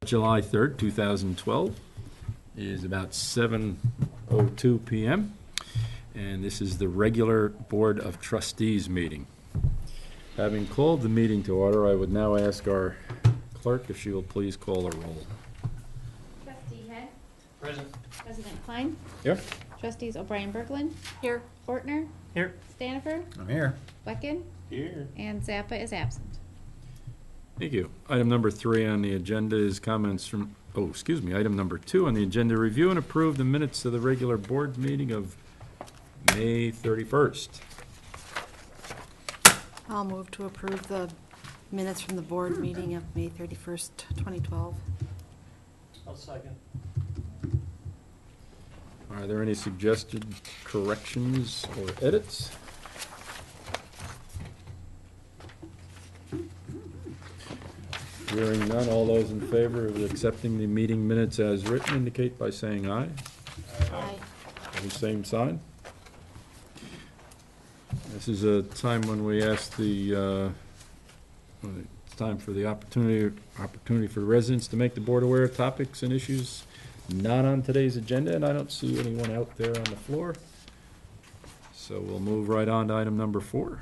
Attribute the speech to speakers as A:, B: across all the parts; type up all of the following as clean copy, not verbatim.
A: July 3rd, 2012. It is about 7:02 p.m. and this is the regular Board of Trustees meeting. Having called the meeting to order, I would now ask our clerk if she will please call a roll.
B: Trustee Head.
C: Present.
B: President Klein.
A: Here.
B: Trustees O'Brien Berglund.
D: Here.
B: Fortner.
C: Here.
B: Stanifer.
C: I'm here.
B: Wecken.
C: Here.
B: And Zappa is absent.
A: Thank you. Item number 3 on the agenda is comments from, item number 2 on the agenda, review and approve the minutes of the regular board meeting of May 31st.
D: I'll move to approve the minutes from the board meeting of May 31st, 2012.
C: I'll second.
A: Are there any suggested corrections or edits? Hearing none, all those in favor of accepting the meeting minutes as written indicate by saying aye.
D: Aye.
A: Any same sign? This is a time when we ask it's time for the opportunity for residents to make the board aware of topics and issues not on today's agenda, and I don't see anyone out there on the floor. So we'll move right on to item number 4.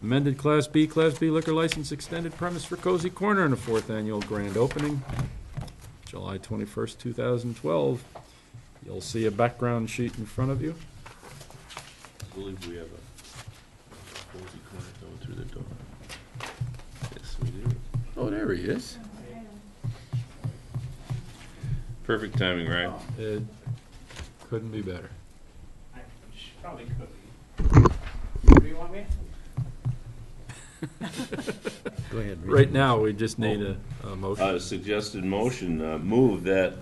A: Amended Class B liquor license extended premise for Cozy Corner in the 4th annual grand opening, July 21st, 2012. You'll see a background sheet in front of you.
E: I believe we have a Cozy Corner going through the door. Yes, we do.
A: Oh, there he is.
E: Perfect timing, right?
A: It couldn't be better.
C: I probably could. Where do you want me?
A: Go ahead. Right now, we just need a motion.
E: Suggested motion, move that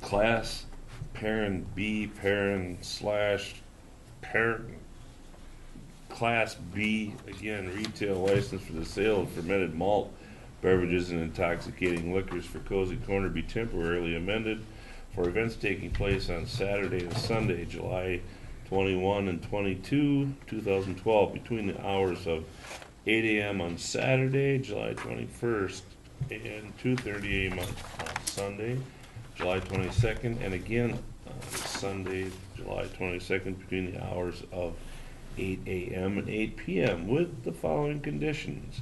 E: Class Parent B, Class B, again, retail license for the sale of fermented malt beverages and intoxicating liquors for Cozy Corner be temporarily amended for events taking place on Saturday and Sunday, July 21 and 22, 2012, between the hours of 8 a.m. on Saturday, July 21st, and 2:30 a.m. on Sunday, July 22nd, and again Sunday, July 22nd, between the hours of 8 a.m. and 8 p.m. with the following conditions.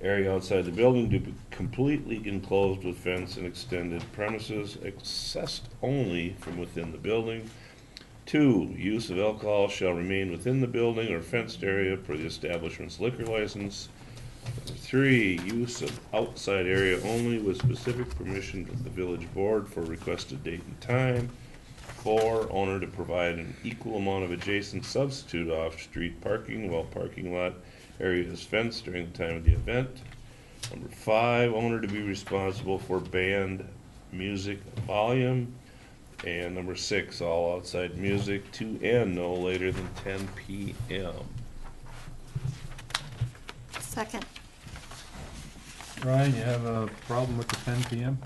E: Area outside the building to be completely enclosed with fence and extended premises, accessed only from within the building. 2, use of alcohol shall remain within the building or fenced area per the establishment's liquor license. 3, use of outside area only with specific permission of the village board for requested date and time. 4, owner to provide an equal amount of adjacent substitute off-street parking while parking lot area is fenced during the time of the event. Number 5, owner to be responsible for band music volume. And number 6, all outside music to end no later than 10 p.m.
D: Second.
A: Ryan, you have a problem with the 10 p.m.?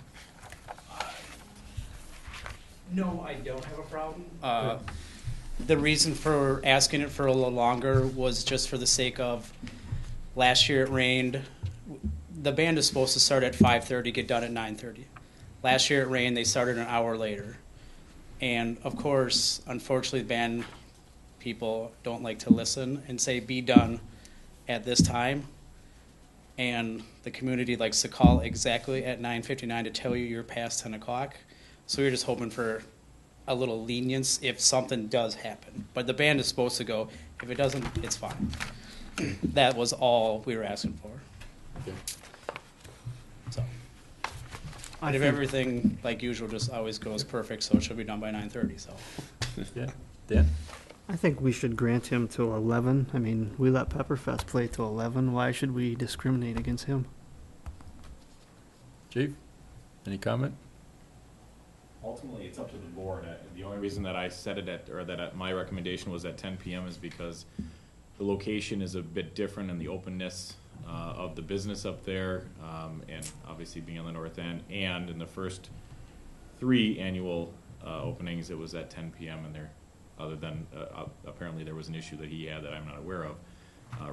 C: No, I don't have a problem. The reason for asking it for a little longer was just for the sake of last year it rained. The band is supposed to start at 5:30, get done at 9:30. Last year it rained, they started an hour later. And of course, unfortunately, band people don't like to listen and say be done at this time. And the community likes to call exactly at 9:59 to tell you you're past 10 o'clock. So we're just hoping for a little lenience if something does happen. But the band is supposed to go. If it doesn't, it's fine. That was all we were asking for.
A: Okay.
C: So. And if everything, like usual, just always goes perfect, so it should be done by 9:30, so.
A: Yeah. Dan?
F: I think we should grant him till 11. I mean, we let Pepperfest play till 11. Why should we discriminate against him?
A: Chief? Any comment?
G: Ultimately, it's up to the board. The only reason that I said it at, or that my recommendation was at 10 p.m. is because the location is a bit different and the openness of the business up there, and obviously being on the north end. And in the first 3 annual openings, it was at 10 p.m. and there, other than apparently there was an issue that he had that I'm not aware of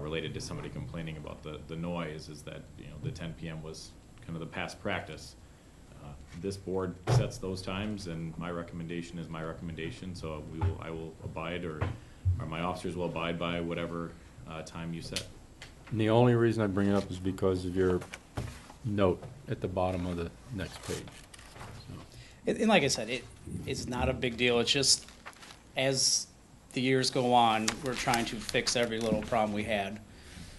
G: related to somebody complaining about the noise, is that the 10 p.m. was kind of the past practice. This board sets those times, and my recommendation is my recommendation, so I will abide, or my officers will abide by whatever time you set.
A: And the only reason I bring it up is because of your note at the bottom of the next page.
C: And like I said, it's not a big deal. It's just as the years go on, we're trying to fix every little problem we had.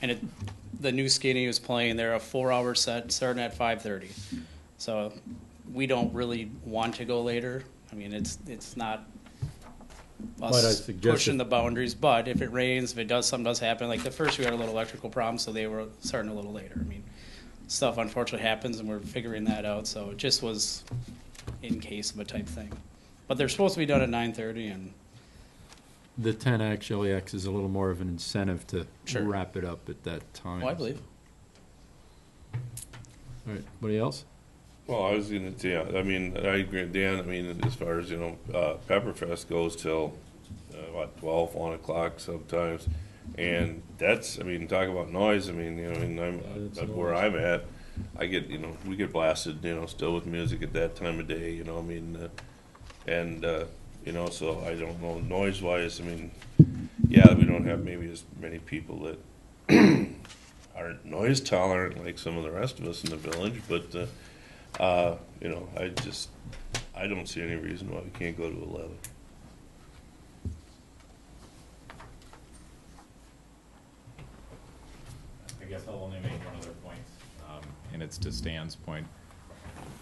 C: And the new skinny was playing. They're a 4-hour set starting at 5:30. So we don't really want to go later. I mean, it's not
A: Might I
C: us
A: suggest
C: pushing
A: that-
C: the boundaries. But if it rains, if it does, something does happen. Like the first, we had a little electrical problem, so they were starting a little later. I mean, stuff unfortunately happens, and we're figuring that out. So it just was in case of a type thing. But they're supposed to be done at 9:30, and
A: The 10 actually acts as a little more of an incentive to
C: Sure.
A: wrap it up at that time.
C: well, I believe.
A: All right, anybody else?
E: Well, I was gonna say, I mean, I agree with Dan. I mean, as far as, Pepperfest goes till, 12, 1 o'clock sometimes. And that's, I mean, talk about noise. I mean,
A: It's
E: where
A: noise.
E: I'm at, I get, we get blasted, still with music at that time of day, I mean, so I don't know, noise-wise, I mean, yeah, we don't have maybe as many people that aren't noise tolerant like some of the rest of us in the village, but, I don't see any reason why we can't go to 11.
G: I guess I'll only make one other point, and it's to Stan's point.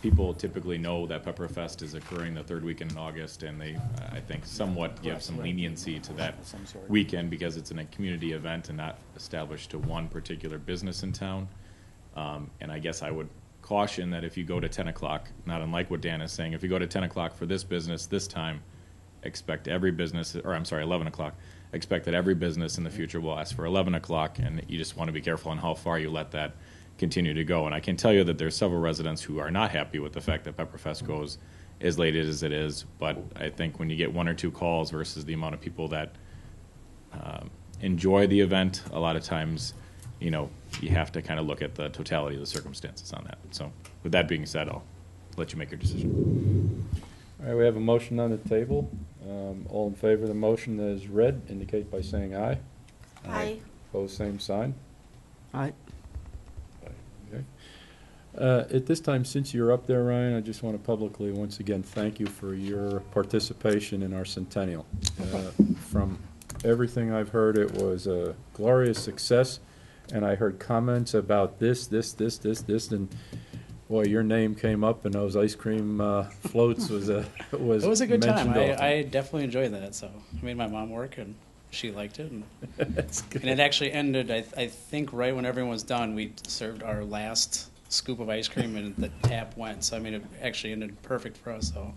G: People typically know that Pepperfest is occurring the third weekend in August, and they, I think, somewhat give some leniency to that weekend because it's a community event and not established to one particular business in town. And I guess I would caution that if you go to 10 o'clock, not unlike what Dan is saying, if you go to 10 o'clock for this business this time, expect every business, or I'm sorry, 11 o'clock, expect that every business in the future will ask for 11 o'clock, and you just want to be careful on how far you let that continue to go. And I can tell you that there's several residents who are not happy with the fact that Pepperfest goes as late as it is, but I think when you get 1 or 2 calls versus the amount of people that enjoy the event, a lot of times, you have to kind of look at the totality of the circumstances on that. So with that being said, I'll let you make your decision.
A: All right, we have a motion on the table. All in favor of the motion as read, indicate by saying aye.
D: Aye.
A: Opposed, same sign.
F: Aye.
A: Okay. At this time, since you're up there, Ryan, I just want to publicly, once again, thank you for your participation in our centennial. From everything I've heard, it was a glorious success, and I heard comments about this, and boy, your name came up, and those ice cream floats was
C: It was a good time.
A: mentioned often.
C: I definitely enjoyed that. So I made my mom work, and she liked it. And,
A: That's good.
C: and it actually ended, I think, right when everyone was done, we served our last scoop of ice cream, and the tap went. So, I mean, it actually ended perfect for us. So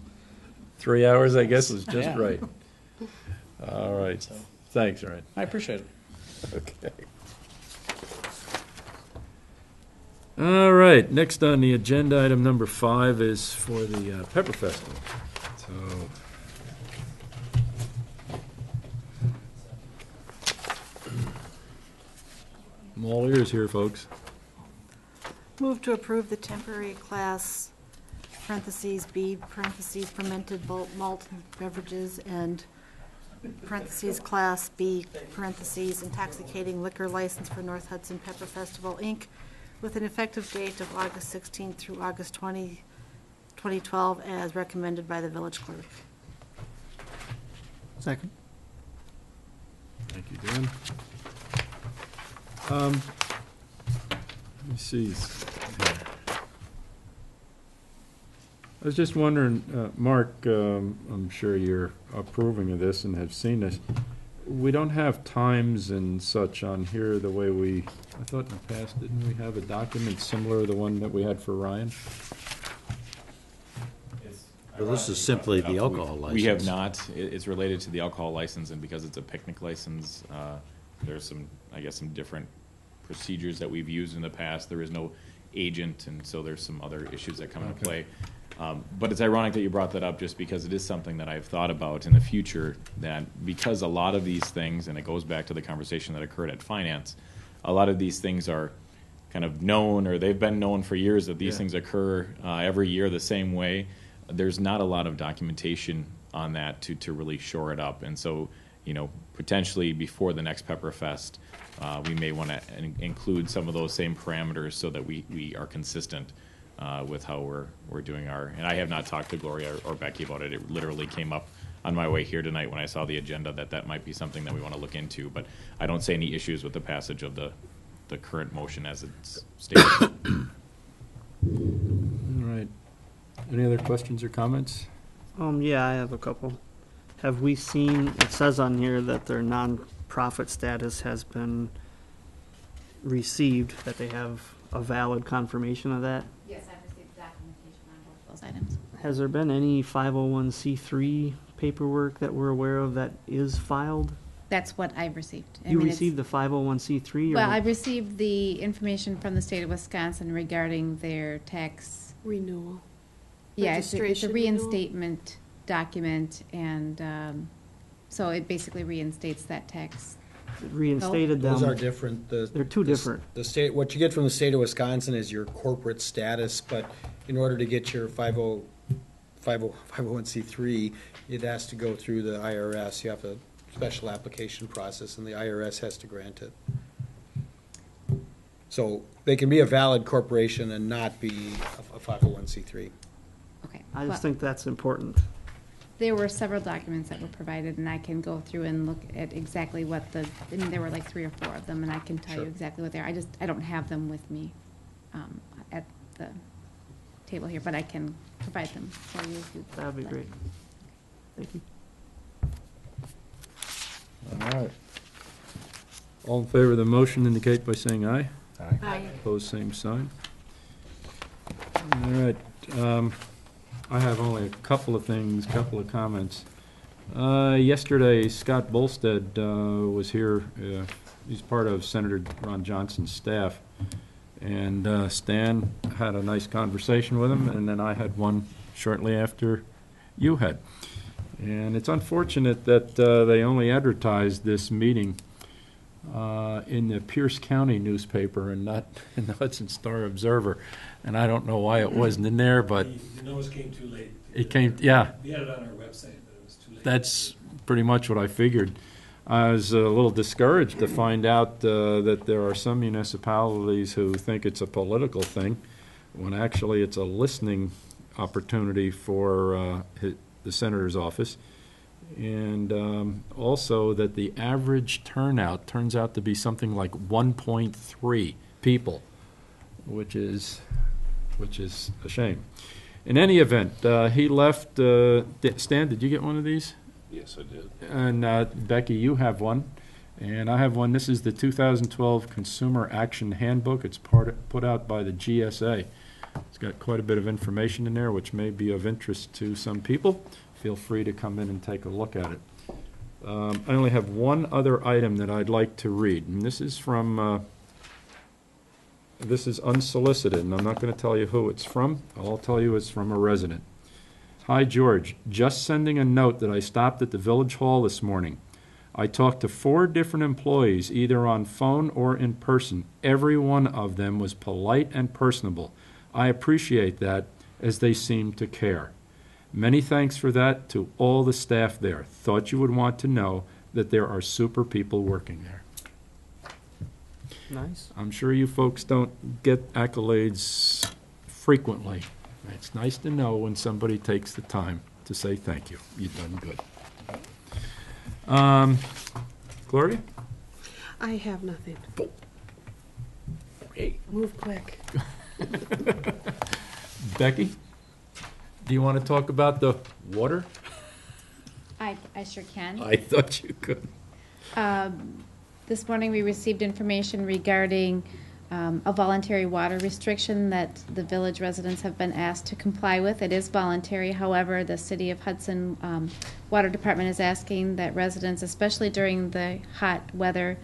A: 3 hours, I guess, was just
C: Yeah.
A: right. All right.
C: So-
A: Thanks, Ryan.
C: I appreciate it.
A: Okay. All right, next on the agenda, item number 5 is for the Pepper Festival. So, I'm all ears here, folks.
D: Move to approve the temporary class, parentheses, B, parentheses, fermented malt beverages, and parentheses, class B, parentheses, intoxicating liquor license for North Hudson Pepper Festival, Inc., with an effective date of August 16th through August 20, 2012, as recommended by the village clerk.
F: Second.
A: Thank you, Dan. Let me see. I was just wondering, Mark, I'm sure you're approving of this and have seen this. We don't have times and such on here the way I thought in the past, didn't we have a document similar to the one that we had for Ryan?
H: Well, this is simply the alcohol license.
G: We have not. It's related to the alcohol license, and because it's a picnic license, there's some different procedures that we've used in the past. There is no agent, and so there's some other issues that come into play. But it's ironic that you brought that up, just because it is something that I've thought about in the future, that because a lot of these things, and it goes back to the conversation that occurred at finance, a lot of these things are kind of known, or they've been known for years that these
A: Yeah.
G: things occur every year the same way. There's not a lot of documentation on that to really shore it up. And so, potentially before the next Pepperfest, we may want to include some of those same parameters so that we are consistent with how we're doing our, and I have not talked to Gloria or Becky about it. It literally came up on my way here tonight when I saw the agenda that might be something that we want to look into, but I don't see any issues with the passage of the current motion as it's stated.
A: All right. Any other questions or comments?
F: Yeah, I have a couple. Have we seen, it says on here that their non-profit status has been received, that they have a valid confirmation of that?
B: Yes, I've received documentation on both those items.
F: Has there been any 501c3 paperwork that we're aware of that is filed?
B: That's what I've received.
F: You received the 501c3?
B: Well,
F: or
B: I received the information from the state of Wisconsin regarding their tax.
D: Renewal.
B: Yeah, it's a
D: Registration renewal?
B: reinstatement document, and so it basically reinstates that tax.
F: reinstated them?
I: Those are different.
F: They're two different.
I: The state, what you get from the state of Wisconsin is your corporate status, but in order to get your 501c3, it has to go through the IRS. You have a special application process, and the IRS has to grant it. So they can be a valid corporation and not be a 501c3.
B: Okay.
F: I just
B: well,
F: think that's important.
B: there were several documents that were provided, and I can go through and look at exactly what there were like 3 or 4 of them, and I can tell you
I: Sure.
B: exactly what they are. I don't have them with me at the table here, but I can provide them for you if you.
F: That'd be great. Thank you.
A: All right. All in favor of the motion indicate by saying aye.
D: Aye.
A: Opposed, same sign. All right. I have only a couple of things, couple of comments. Yesterday, Scott Bolstead was here. He's part of Senator Ron Johnson's staff. And Stan had a nice conversation with him, and then I had one shortly after you had. And it's unfortunate that they only advertised this meeting in the Pierce County newspaper and not in the Hudson Star Observer. And I don't know why it wasn't in there, but
J: The notice came too late.
A: it came, yeah.
J: We had it on our website, but it was too late.
A: That's pretty much what I figured. I was a little discouraged to find out that there are some municipalities who think it's a political thing, when actually it's a listening opportunity for the senator's office. And also that the average turnout turns out to be something like 1.3 people, which is a shame. In any event, he left. Stan, did you get one of these?
E: Yes, I did.
A: And Becky, you have one, and I have one. This is the 2012 Consumer Action Handbook. It's put out by the GSA. It's got quite a bit of information in there, which may be of interest to some people. Feel free to come in and take a look at it. I only have one other item that I'd like to read, and this is from. This is unsolicited, and I'm not going to tell you who it's from. I'll tell you it's from a resident. Hi, George. Just sending a note that I stopped at the Village Hall this morning. I talked to 4 different employees, either on phone or in person. Every one of them was polite and personable. I appreciate that, as they seem to care. Many thanks for that to all the staff there. Thought you would want to know that there are super people working there.
F: Nice.
A: I'm sure you folks don't get accolades frequently. It's nice to know when somebody takes the time to say thank you. You've done good. Gloria?
K: I have nothing.
A: Hey.
K: Move quick.
A: Becky? Do you want to talk about the water?
B: I sure can.
A: I thought you could.
B: This morning, we received information regarding a voluntary water restriction that the village residents have been asked to comply with. It is voluntary. However, the City of Hudson Water Department is asking that residents, especially during the hot weather,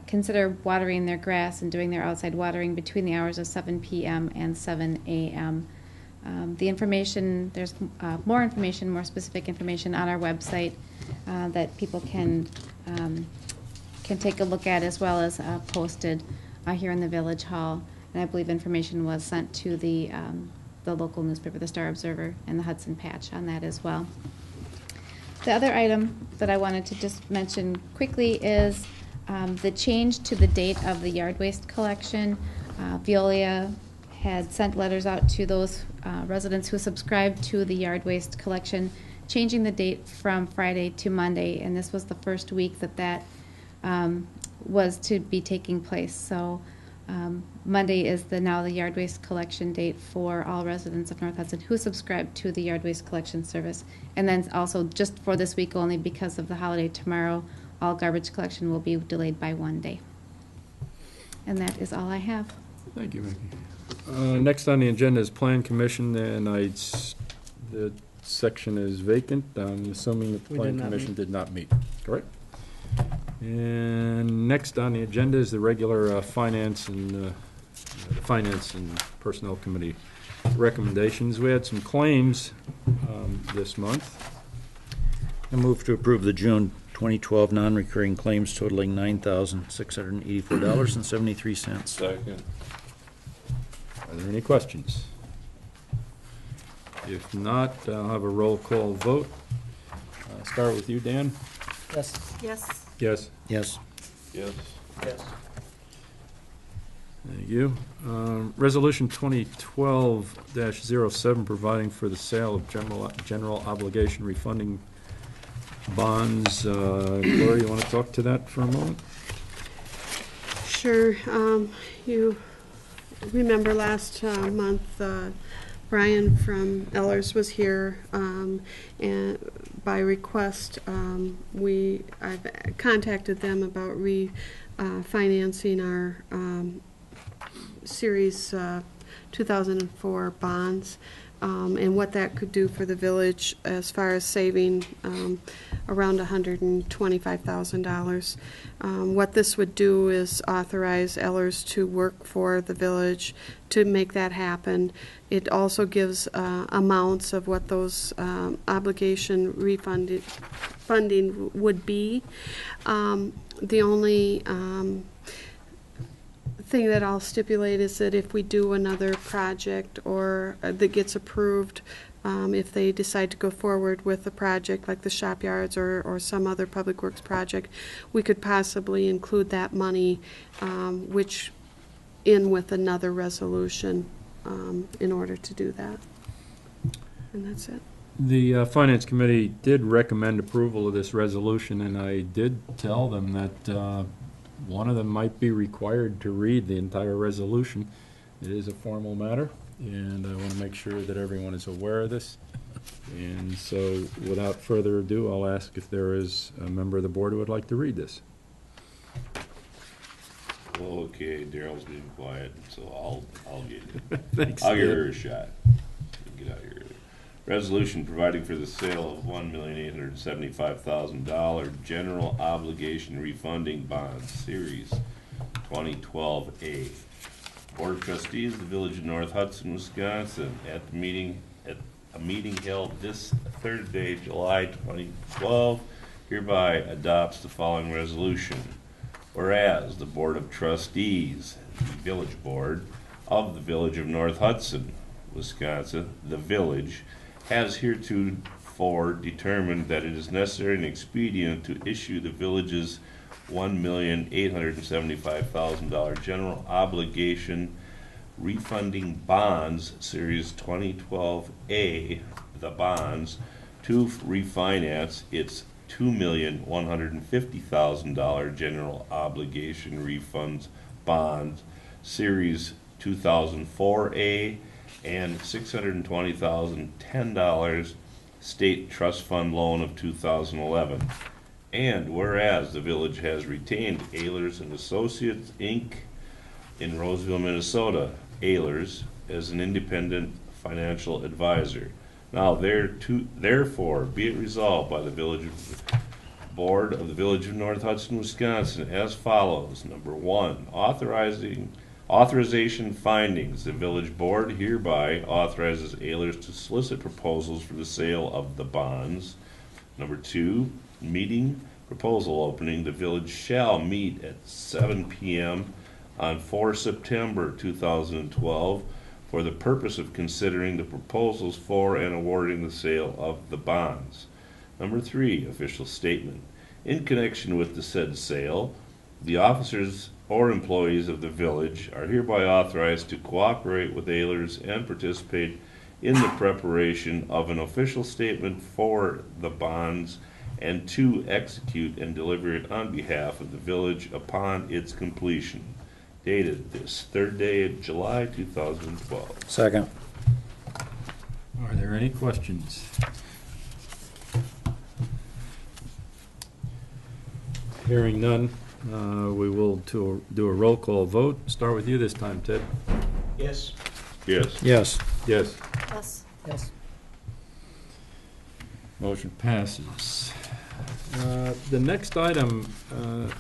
B: consider watering their grass and doing their outside watering between the hours of 7 p.m. and 7 a.m. The information, there's more specific information on our website that people can take a look at, as well as posted here in the Village Hall. And I believe information was sent to the local newspaper, the Star Observer, and the Hudson Patch on that as well. The other item that I wanted to just mention quickly is the change to the date of the yard waste collection. Veolia had sent letters out to those residents who subscribed to the yard waste collection, changing the date from Friday to Monday, and this was the first week that was to be taking place. So Monday is now the yard waste collection date for all residents of North Hudson who subscribe to the yard waste collection service. And then also just for this week only, because of the holiday tomorrow, all garbage collection will be delayed by 1 day. And that is all I have.
A: Thank you, Vicki. Next on the agenda is Plan Commission, and the section is vacant. I'm assuming the
F: We
A: Plan
F: did not
A: Commission
F: meet.
A: did not meet, correct? And next on the agenda is the regular Finance and Personnel Committee recommendations. We had some claims this month.
H: I move to approve the June 2012 non-recurring claims totaling $9,684.73.
E: Second.
A: Are there any questions? If not, I'll have a roll call vote. Start with you, Dan.
F: Yes.
D: Yes.
A: Yes.
H: Yes.
E: Yes.
F: Yes.
A: Thank you. Resolution 2012-07, providing for the sale of general obligation refunding bonds. Gloria, you want to talk to that for a moment?
K: Sure. You remember last month, Brian from Ellers was here, and by request, I've contacted them about refinancing our Series 2004 bonds, and what that could do for the village as far as saving around $125,000. What this would do is authorize Ellers to work for the village to make that happen. It also gives amounts of what those obligation funding would be. The only thing that I'll stipulate is that if we do another project or that gets approved, if they decide to go forward with a project like the shop yards or some other public works project, we could possibly include that money, which in with another resolution in order to do that. And that's it.
A: The Finance Committee did recommend approval of this resolution, and I did tell them that one of them might be required to read the entire resolution. It is a formal matter, and I want to make sure that everyone is aware of this. And so, without further ado, I'll ask if there is a member of the board who would like to read this.
E: Okay, Daryl's being quiet, so I'll get it.
A: Thanks,
E: I'll give
A: Dan.
E: her a shot. Get out of here. Resolution providing for the sale of $1,875,000 general obligation refunding bonds, Series 2012A. Board of Trustees of the Village of North Hudson, Wisconsin, at a meeting held this Thursday, July 2012, hereby adopts the following resolution. Whereas the Board of Trustees, the Village Board of the Village of North Hudson, Wisconsin, the Village, has heretofore determined that it is necessary and expedient to issue the village's $1,875,000 general obligation refunding bonds, Series 2012A, the bonds, to refinance its $2,150,000 general obligation refunds bonds, Series 2004A, and $620,010 state trust fund loan of 2011. And whereas the village has retained Ehlers and Associates, Inc. in Roseville, Minnesota, Ehlers, as an independent financial advisor. Now, therefore, be it resolved by the Board of the Village of North Hudson, Wisconsin, as follows. Number one, authorization findings. The village board hereby authorizes Ehlers to solicit proposals for the sale of the bonds. Number two, meeting proposal opening. The village shall meet at 7 p.m. on 4 September 2012 for the purpose of considering the proposals for and awarding the sale of the bonds. Number 3, official statement. In connection with the said sale, the officers or employees of the village are hereby authorized to cooperate with Ehlers and participate in the preparation of an official statement for the bonds and to execute and deliver it on behalf of the village upon its completion. Dated this 3rd day of July 2012.
H: Second.
A: Are there any questions? Hearing none, we will do a roll call vote. Start with you this time, Ted.
J: Yes.
E: Yes.
H: Yes.
A: Yes.
D: Yes.
F: Yes.
A: Motion passes. The next item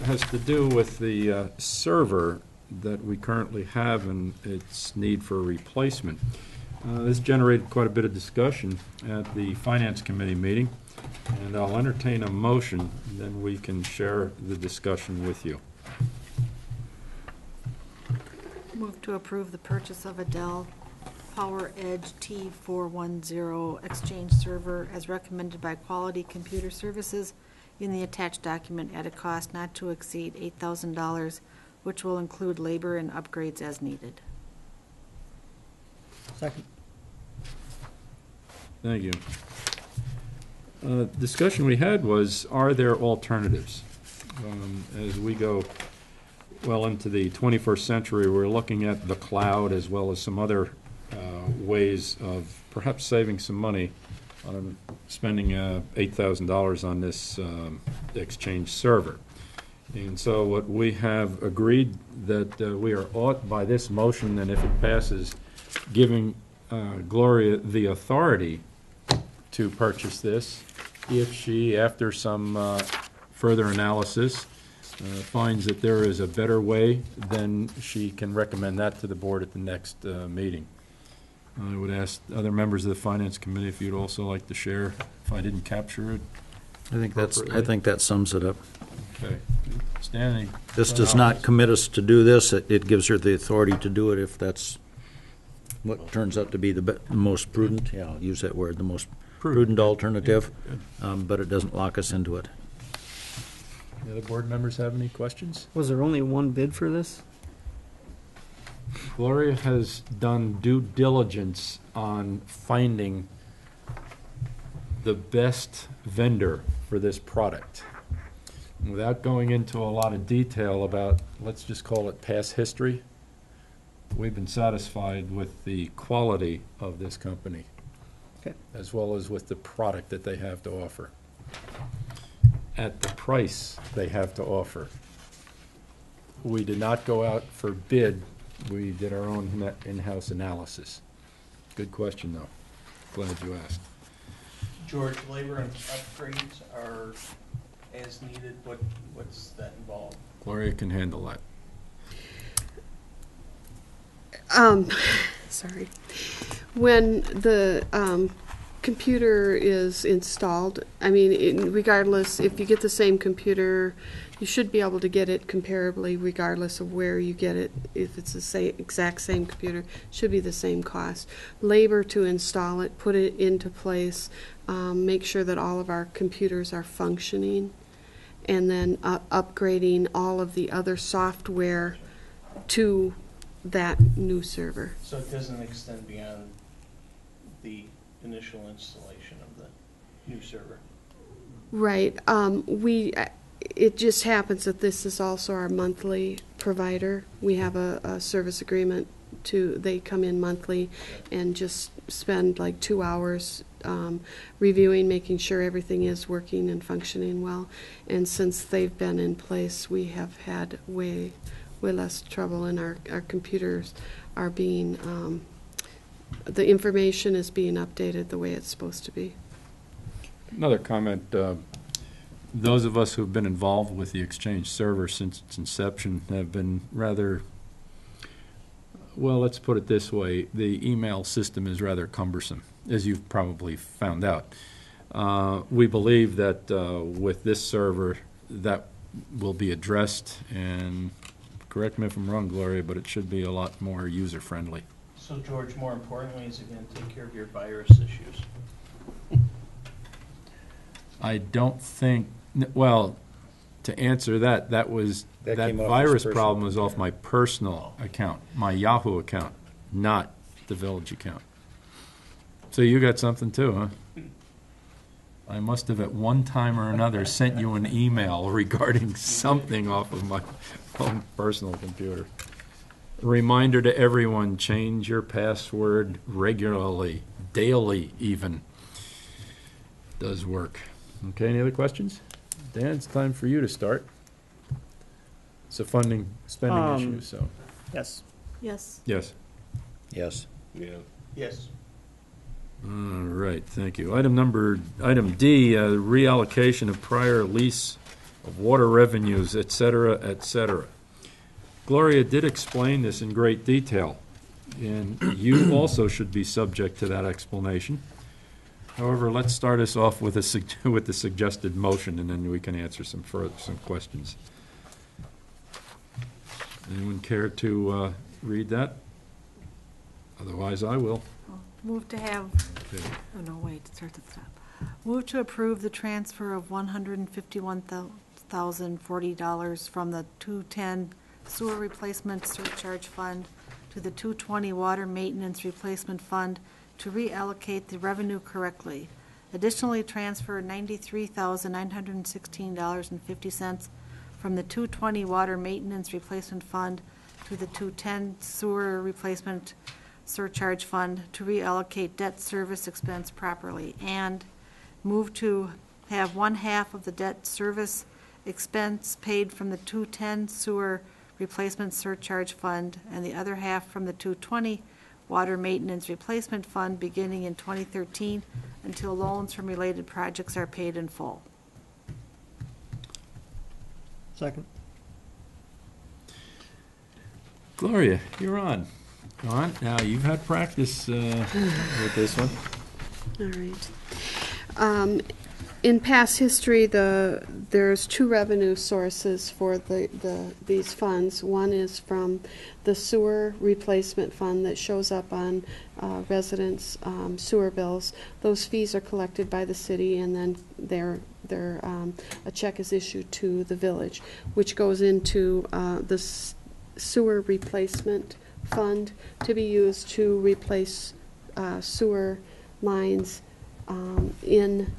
A: has to do with the server that we currently have and its need for replacement. This generated quite a bit of discussion at the Finance Committee meeting, and I'll entertain a motion, and then we can share the discussion with you.
D: Move to approve the purchase of a Dell PowerEdge T410 Exchange server as recommended by Quality Computer Services in the attached document at a cost not to exceed $8,000, which will include labor and upgrades as needed.
F: Second.
A: Thank you. Discussion we had was, are there alternatives? As we go well into the 21st century, we're looking at the cloud as well as some other ways of perhaps saving some money on spending $8,000 on this Exchange server. And so what we have agreed that we are ought by this motion, and if it passes, giving Gloria the authority to purchase this if she, after some further analysis, finds that there is a better way, then she can recommend that to the board at the next meeting. I would ask other members of the Finance Committee if you'd also like to share, if I didn't capture it.
H: I think that sums it up.
A: Okay. Stan,
H: This does not commit us to do this. It gives her the authority to do it if that's what turns out to be the most prudent, yeah, I'll use that word, the most prudent alternative, but it doesn't lock us into it.
A: the other board members have any questions?
F: Was there only one bid for this?
A: Gloria has done due diligence on finding the best vendor for this product. Without going into a lot of detail about, let's just call it past history, we've been satisfied with the quality of this company,
F: Okay.
A: as well as with the product that they have to offer, at the price they have to offer. We did not go out for bid. We did our own in-house analysis. Good question, though. Glad you asked.
L: George, labor and upgrades are as needed. What's that involved?
A: Gloria can handle that.
K: Sorry. When the computer is installed, I mean, regardless, if you get the same computer, you should be able to get it comparably regardless of where you get it. If it's the exact same computer, it should be the same cost. Labor to install it, put it into place, make sure that all of our computers are functioning, and then upgrading all of the other software to that new server.
L: So it doesn't extend beyond the initial installation of the new server?
K: Right. It just happens that this is also our monthly provider. We have a service agreement they come in monthly and just spend like 2 hours reviewing, making sure everything is working and functioning well. And since they've been in place, we have had way less trouble, and our computers are being, the information is being updated the way it's supposed to be.
A: Another comment. Those of us who have been involved with the Exchange server since its inception have been rather, well, let's put it this way. The email system is rather cumbersome, as you've probably found out. We believe that with this server, that will be addressed, and correct me if I'm wrong, Gloria, but it should be a lot more user-friendly.
L: So George, more importantly, is it going to take care of your virus issues?
A: I don't think, well, to answer that, that
H: That
A: that
H: came off his
A: virus
H: personal
A: problem was off my personal account, my Yahoo account, not the village account. So you got something too, huh? I must have at one time or another sent you an email regarding something off of my own personal computer. Reminder to everyone, change your password regularly, daily even. Does work. Okay, any other questions? Dan, it's time for you to start. It's a spending issue, so,
F: Yes.
D: Yes.
A: yes.
H: Yes.
E: Yeah.
L: Yes.
A: All right, thank you. Item D, reallocation of prior lease of water revenues, et cetera, et cetera. Gloria did explain this in great detail, and you also should be subject to that explanation. However, let's start us off with with the suggested motion, and then we can answer some questions. Anyone care to read that? Otherwise, I will.
D: Move to have,
A: Okay.
D: oh no, wait, start at the top. Move to approve the transfer of $151,040 from the 210 sewer replacement surcharge fund to the 220 water maintenance replacement fund to reallocate the revenue correctly. Additionally, transfer $93,916.50 from the 220 water maintenance replacement fund to the 210 sewer replacement surcharge fund to reallocate debt service expense properly, and move to have one half of the debt service expense paid from the 210 sewer replacement surcharge fund and the other half from the 220 water maintenance replacement fund beginning in 2013 until loans from related projects are paid in full.
F: Second.
A: Gloria, you're on. Go on. Now, you've had practice with this one.
K: All right. In past history, there's two revenue sources for these funds. One is from the sewer replacement fund that shows up on residents' sewer bills. Those fees are collected by the city, and then a check is issued to the village, which goes into the sewer replacement fund to be used to replace sewer lines in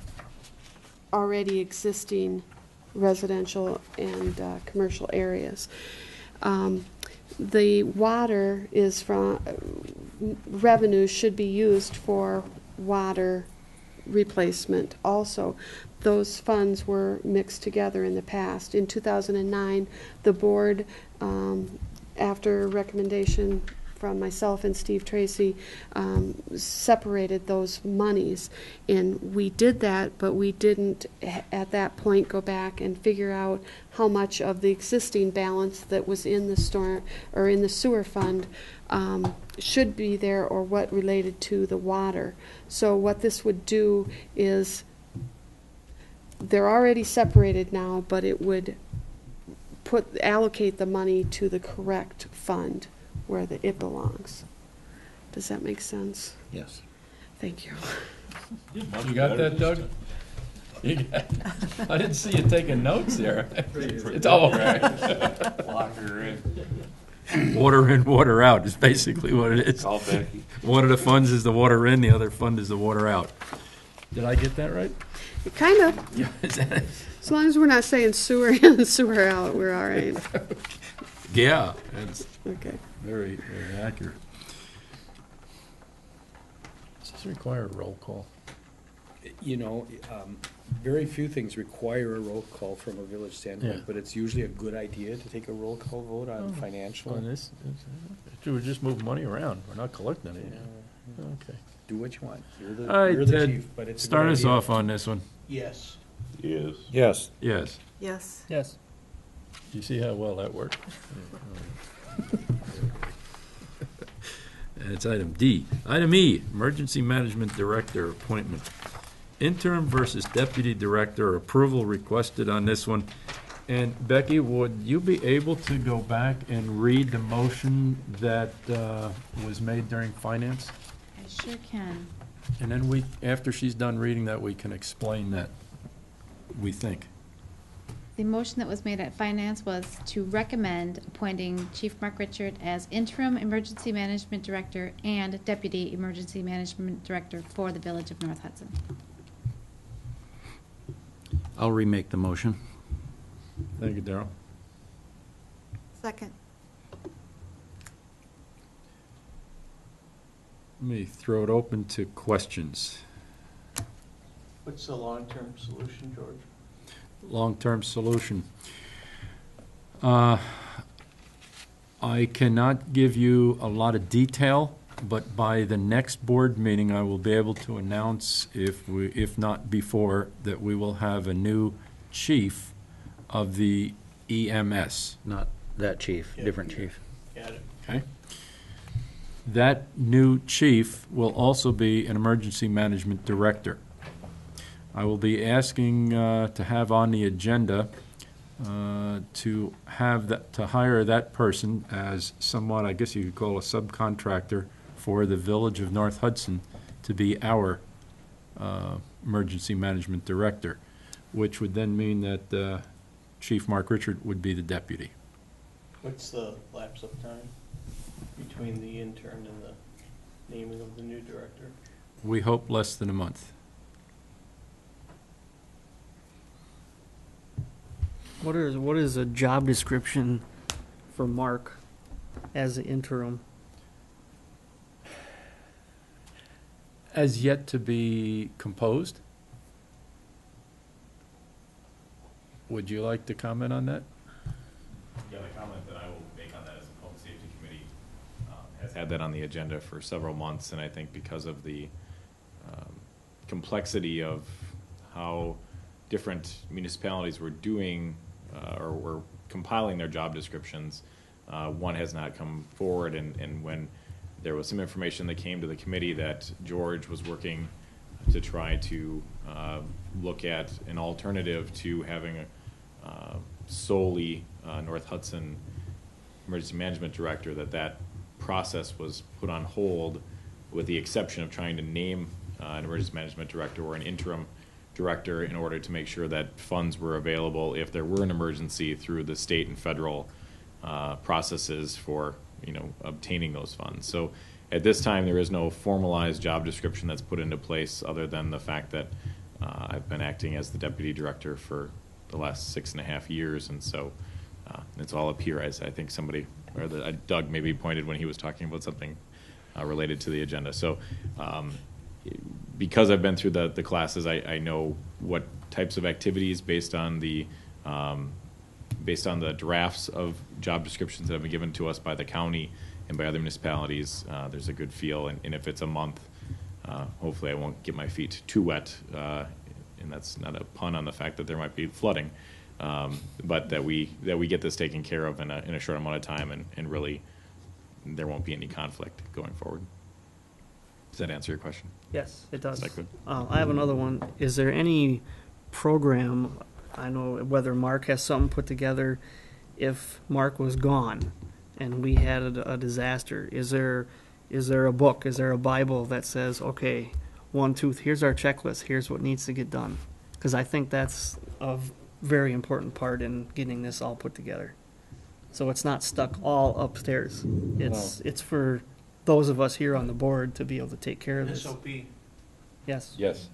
K: already existing residential and commercial areas. The water is from revenue should be used for water replacement also. Those funds were mixed together in the past. In 2009, the board, after recommendation from myself and Steve Tracy, separated those monies. And we did that, but we didn't at that point go back and figure out how much of the existing balance that was in the storm or in the sewer fund should be there, or what related to the water. So what this would do is, they're already separated now, but it would allocate the money to the correct fund where it belongs. Does that make sense?
H: Yes.
K: Thank you.
A: You got that, Doug? I didn't see you taking notes there. It's all right.
E: Locker in.
A: Water in, water out is basically what it is.
E: Call Becky.
A: One of the funds is the water in, the other fund is the water out. Did I get that right?
K: Kind of.
A: Yeah. Is that it?
K: As long as we're not saying sewer in and sewer out, we're all right.
A: Yeah, that's
K: Okay.
A: very, very accurate. Does this require a roll call?
I: You know, very few things require a roll call from a village standpoint,
A: Yeah.
I: but it's usually a good idea to take a roll call vote on financial.
A: On this? We just move money around. We're not collecting it. Okay.
I: Do what you want. You're
A: All right,
I: the
A: Ted,
I: chief, but it's a good
A: start us
I: idea.
A: off on this one.
L: Yes.
E: Yes.
H: Yes.
A: Yes.
D: Yes.
F: Yes.
A: Do you see how well that worked? And it's item D. Item E, Emergency Management Director appointment. Interim versus Deputy Director, approval requested on this one. And Becky, would you be able to go back and read the motion that was made during finance?
B: I sure can.
A: And then after she's done reading that, we can explain that, we think.
B: The motion that was made at finance was to recommend appointing Chief Mark Richard as interim emergency management director and deputy emergency management director for the Village of North Hudson.
H: I'll remake the motion.
A: Thank you, Darrell.
D: Second.
A: Let me throw it open to questions.
L: What's the long-term solution, George?
A: Long-term solution. I cannot give you a lot of detail, but by the next board meeting, I will be able to announce, if not before, that we will have a new chief of the EMS.
H: Not that chief,
L: Yeah.
H: different chief.
L: Got it.
A: Okay? That new chief will also be an emergency management director. I will be asking to have on the agenda to hire that person as somewhat, I guess you could call a subcontractor for the Village of North Hudson to be our emergency management director, which would then mean that Chief Mark Richard would be the deputy.
L: What's the lapse of time between the intern and the naming of the new director?
A: We hope less than a month.
F: What is a job description for Mark as the interim?
A: As yet to be composed. Would you like to comment on that?
G: Yeah, the comment that I will make on that is the Public Safety Committee has had that on the agenda for several months, and I think because of the complexity of how different municipalities were doing or were compiling their job descriptions, one has not come forward, and when there was some information that came to the committee that George was working to try to look at an alternative to having a solely North Hudson Emergency Management Director, that process was put on hold with the exception of trying to name an Emergency Management Director or an interim director in order to make sure that funds were available if there were an emergency through the state and federal processes for obtaining those funds. So at this time there is no formalized job description that's put into place other than the fact that I've been acting as the deputy director for the last 6.5 years, and so it's all up here, as I think somebody, or Doug maybe pointed when he was talking about something related to the agenda. So because I've been through the classes, I know what types of activities based on the drafts of job descriptions that have been given to us by the county and by other municipalities. There's a good feel, and if it's a month, hopefully I won't get my feet too wet, and that's not a pun on the fact that there might be flooding, but that we get this taken care of in a short amount of time, and really there won't be any conflict going forward. Does that answer your question?
F: Yes, it does.
G: Is that good?
F: I have another one. Is there any program, I know whether Mark has something put together, if Mark was gone and we had a disaster, is there a book, is there a Bible that says, okay, 1, 2, here's our checklist, here's what needs to get done? Because I think that's a very important part in getting this all put together. So it's not stuck all upstairs. It's for those of us here on the board to be able to take care of this.
L: SOP.
F: Yes.
A: Yes.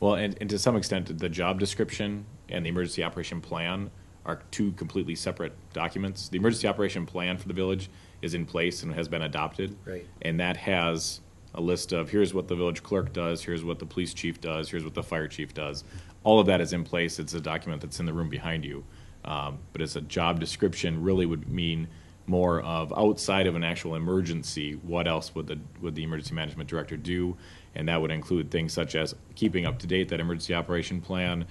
G: Well, and to some extent, the job description and the emergency operation plan are two completely separate documents. The emergency operation plan for the village is in place and has been adopted.
H: Right.
G: And that has a list of, here's what the village clerk does, here's what the police chief does, here's what the fire chief does. All of that is in place. It's a document that's in the room behind you. But as a job description really would mean more of outside of an actual emergency, what else would the emergency management director do? And that would include things such as keeping up to date that emergency operation plan,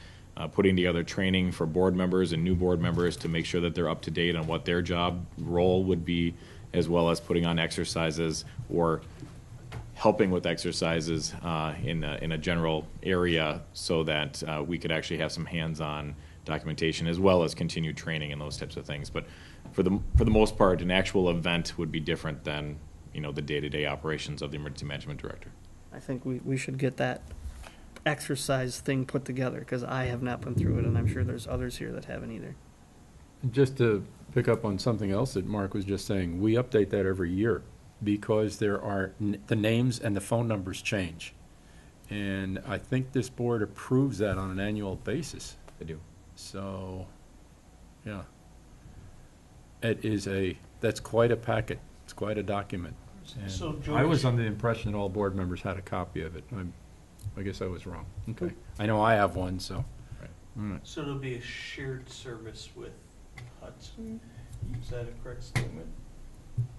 G: putting together training for board members and new board members to make sure that they're up to date on what their job role would be, as well as putting on exercises or helping with exercises in a general area so that we could actually have some hands-on documentation, as well as continued training and those types of things. But for the most part, an actual event would be different than, the day-to-day operations of the emergency management director.
F: I think we should get that exercise thing put together, because I have not been through it, and I'm sure there's others here that haven't either.
A: Just to pick up on something else that Mark was just saying, we update that every year because there are, the names and the phone numbers change. And I think this board approves that on an annual basis.
G: They do.
A: So, yeah. That's quite a packet. It's quite a document. And
L: So,
A: I was
L: George-
A: under the impression that all board members had a copy of it. I guess I was wrong. Okay. I know I have one, so.
G: Right.
A: All right.
L: So it'll be a shared service with Hudson? Is that a correct statement?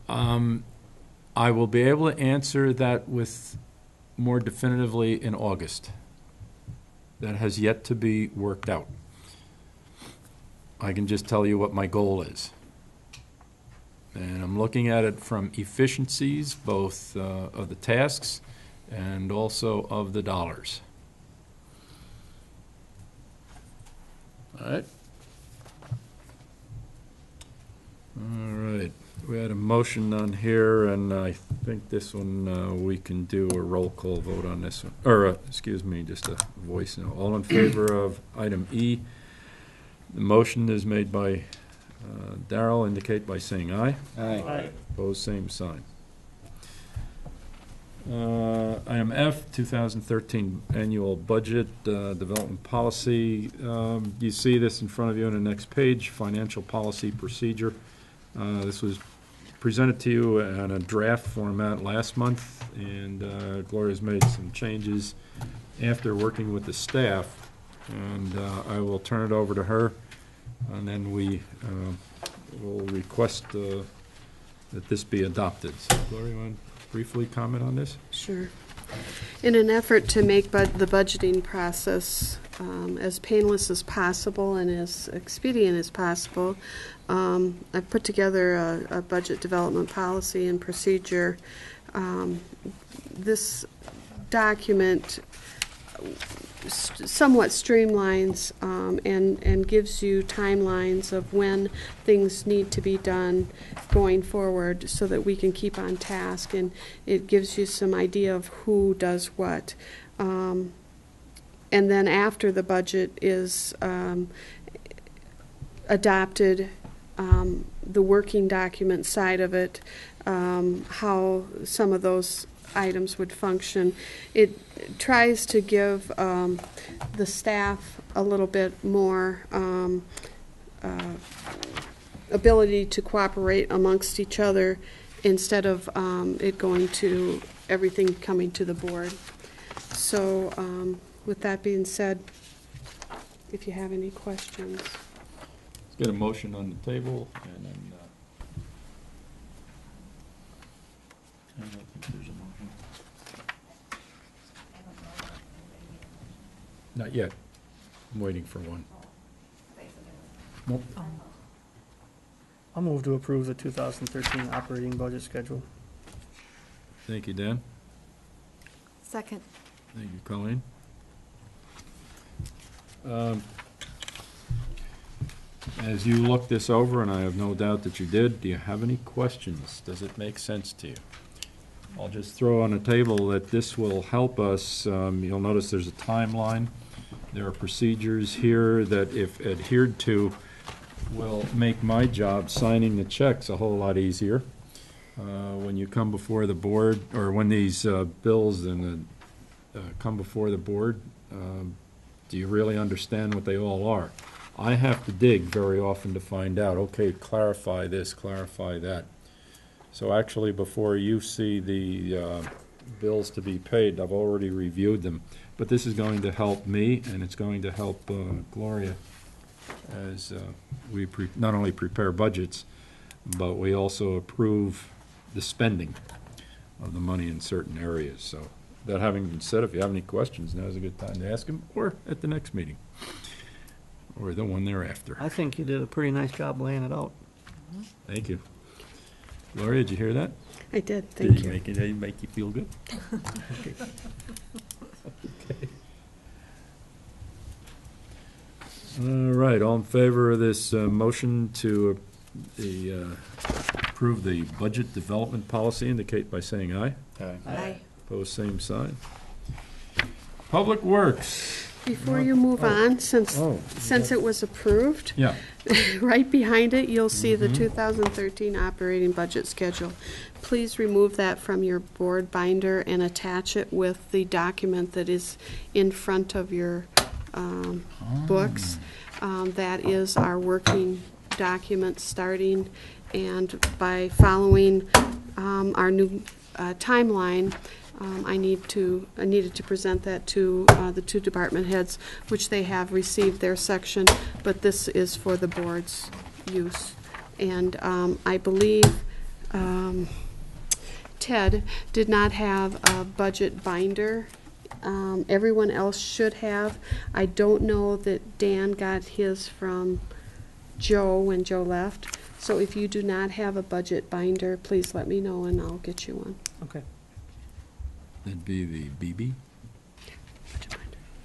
A: I will be able to answer that with more definitively in August. That has yet to be worked out. I can just tell you what my goal is. And I'm looking at it from efficiencies, both of the tasks and also of the dollars. All right. All right. We had a motion on here, and I think this one, we can do a roll call vote on this one. Or, excuse me, just a voice. All in favor of item E? The motion is made by Darrell, indicate by saying aye.
F: Aye.
A: Opposed, same sign. Item F, 2013 Annual Budget Development Policy. You see this in front of you on the next page, Financial Policy Procedure. This was presented to you in a draft format last month, and Gloria's made some changes after working with the staff. And I will turn it over to her, and then we will request that this be adopted. So, Gloria, you want to briefly comment on this?
K: Sure. In an effort to make the budgeting process as painless as possible and as expedient as possible, I've put together a budget development policy and procedure. This document somewhat streamlines and gives you timelines of when things need to be done going forward so that we can keep on task, and it gives you some idea of who does what. And then after the budget is adopted, the working document side of it, how some of those items would function. It tries to give the staff a little bit more ability to cooperate amongst each other instead of it going to everything coming to the board. So with that being said, if you have any questions.
A: Let's get a motion on the table, and then
H: I don't think there's a motion.
A: not yet. I'm waiting for one. Nope.
F: I'll move to approve the 2013 operating budget schedule.
A: Thank you, Dan.
D: Second.
A: Thank you, Colleen. As you look this over, and I have no doubt that you did, do you have any questions? Does it make sense to you? I'll just throw on the table that this will help us. You'll notice there's a timeline. There are procedures here that, if adhered to, will make my job signing the checks a whole lot easier. When you come before the board, or when these bills come before the board, do you really understand what they all are? I have to dig very often to find out, okay, clarify this, clarify that. So actually, before you see the bills to be paid, I've already reviewed them. But this is going to help me, and it's going to help Gloria as we not only prepare budgets, but we also approve the spending of the money in certain areas. So that having been said, if you have any questions, now's a good time to ask them, or at the next meeting, or the one thereafter.
F: I think you did a pretty nice job laying it out.
A: Thank you. Gloria, did you hear that?
K: I did, thank you.
A: Did it make you feel good? Okay. All right, all in favor of this motion to approve the budget development policy, indicate by saying aye.
D: Aye.
A: Opposed, same sign. Public Works.
K: Before you move on, since
A: Oh,
K: it was approved,
A: yeah.
K: right behind it, you'll see the 2013 operating budget schedule. Please remove that from your board binder and attach it with the document that is in front of your books. That is our working document starting, and by following our new timeline, I needed to present that to the two department heads, which they have received their section, but this is for the board's use. And I believe Ted did not have a budget binder. Everyone else should have. I don't know that Dan got his from Joe when Joe left. So if you do not have a budget binder, please let me know and I'll get you one.
F: Okay.
A: That'd be the BB?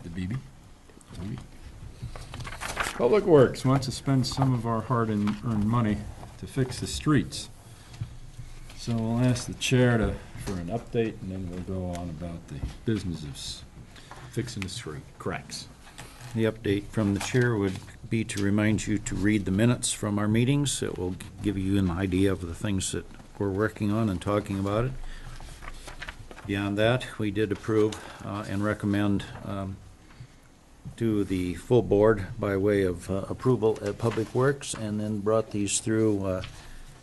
A: The BB? Public Works wants to spend some of our hard-earned money to fix the streets. So we'll ask the chair for an update, and then we'll go on about the business of fixing the street cracks.
H: The update from the chair would be to remind you to read the minutes from our meetings. It will give you an idea of the things that we're working on and talking about it. Beyond that, we did approve and recommend to the full board by way of approval at Public Works, and then brought these through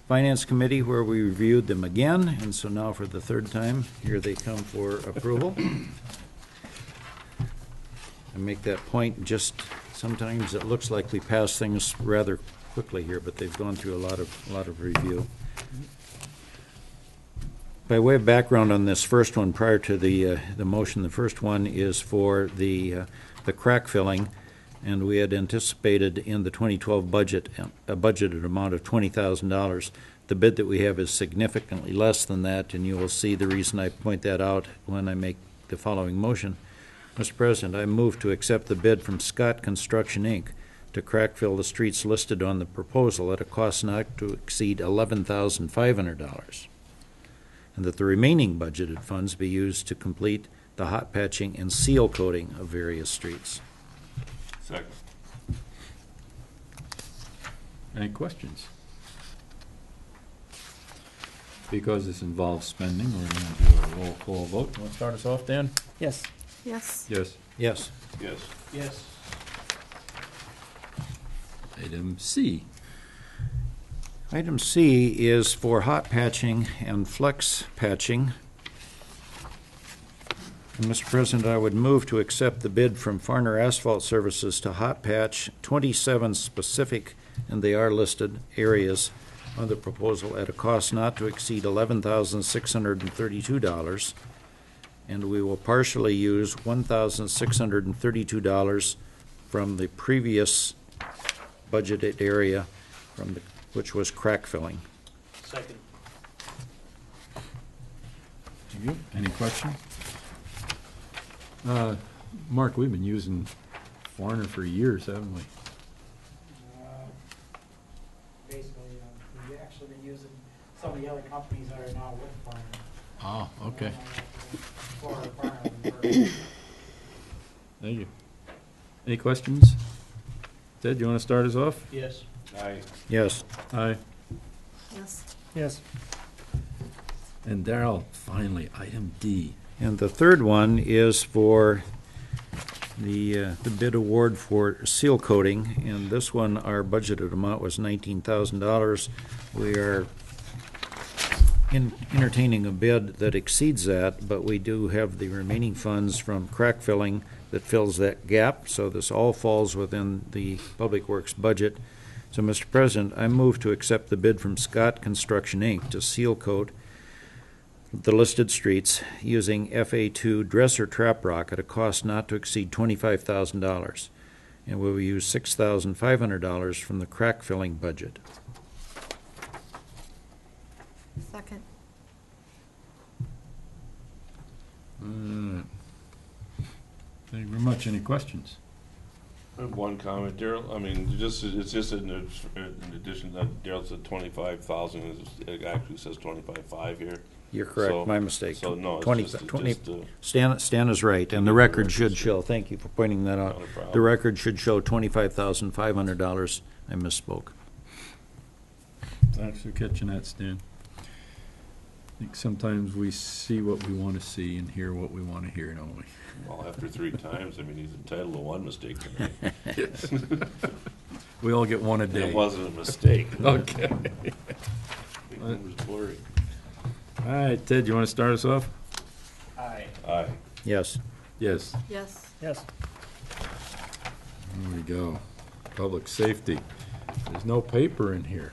H: Finance Committee, where we reviewed them again, and so now for the third time, here they come for approval. I make that point, just sometimes it looks like we pass things rather quickly here, but they've gone through a lot of review. By way of background on this first one, prior to the motion, the first one is for the crack filling, and we had anticipated in the 2012 budget a budgeted amount of $20,000. The bid that we have is significantly less than that, and you will see the reason I point that out when I make the following motion. Mr. President, I move to accept the bid from Scott Construction, Inc. to crack fill the streets listed on the proposal at a cost not to exceed $11,500. And that the remaining budgeted funds be used to complete the hot patching and seal coating of various streets.
E: Second.
A: Any questions? Because this involves spending, we're going to do a roll call vote. You want to start us off, Dan?
F: Yes.
D: Yes.
A: Yes.
H: Yes.
E: Yes.
L: Yes.
A: Item C.
H: Item C is for hot patching and flex patching. And Mr. President, I would move to accept the bid from Farner Asphalt Services to hot patch 27 specific, and they are listed, areas on the proposal at a cost not to exceed $11,632. And we will partially use $1,632 from the previous budgeted area which was crack filling.
L: Second.
A: Any question? Mark, we've been using Farner for years, haven't we?
M: Basically, we've actually been using some of the other companies that are now with Farner.
A: Oh, okay.
M: For Farner.
A: Thank you. Any questions? Ted, you want to start us off?
L: Yes.
E: Aye.
H: Yes.
A: Aye.
D: Yes.
F: Yes.
A: And Darrell, finally, item D.
H: And the third one is for the bid award for seal coating, and this one, our budgeted amount was $19,000. We are entertaining a bid that exceeds that, but we do have the remaining funds from crack filling that fills that gap, so this all falls within the Public Works budget. So, Mr. President, I move to accept the bid from Scott Construction, Inc. to seal coat the listed streets using FA2 dresser trap rock at a cost not to exceed $25,000. And we will use $6,500 from the crack filling budget.
D: Second.
A: Thank you very much. Any questions?
E: I have one comment, Daryl. I mean, it's just in addition that Daryl said 25,000. It actually says 25.5 here.
H: You're correct,
E: So-
H: my mistake.
E: So no, it's
H: 20
E: just,
H: 20
E: just
H: Stan is right, and the record should show, thank you for pointing that out.
E: Not a problem.
H: The record should show $25,500. I misspoke.
A: Thanks for catching that, Stan. I think sometimes we see what we want to see and hear what we want to hear, don't we?
E: well, after 3 times, I mean, he's entitled to one mistake tonight.
A: We all get one a day.
E: It wasn't a mistake.
A: Okay.
E: It was blurry.
A: All right, Ted, you want to start us off?
L: Aye.
E: Aye.
H: Yes.
A: Yes.
D: Yes.
F: Yes.
A: There we go. Public safety. There's no paper in here.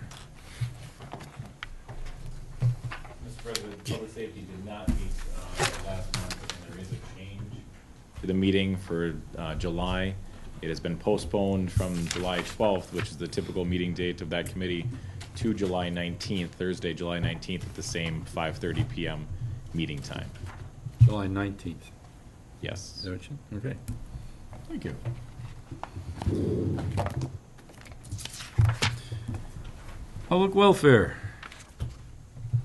G: Mr. President, public safety did not meet last month, and there is a change to the meeting for July. It has been postponed from July 12th, which is the typical meeting date of that committee, to July 19th, Thursday, July 19th, at the same 5:30 PM meeting time.
A: July 19th.
G: Yes.
A: Is that what you- Okay. Thank you. Public welfare.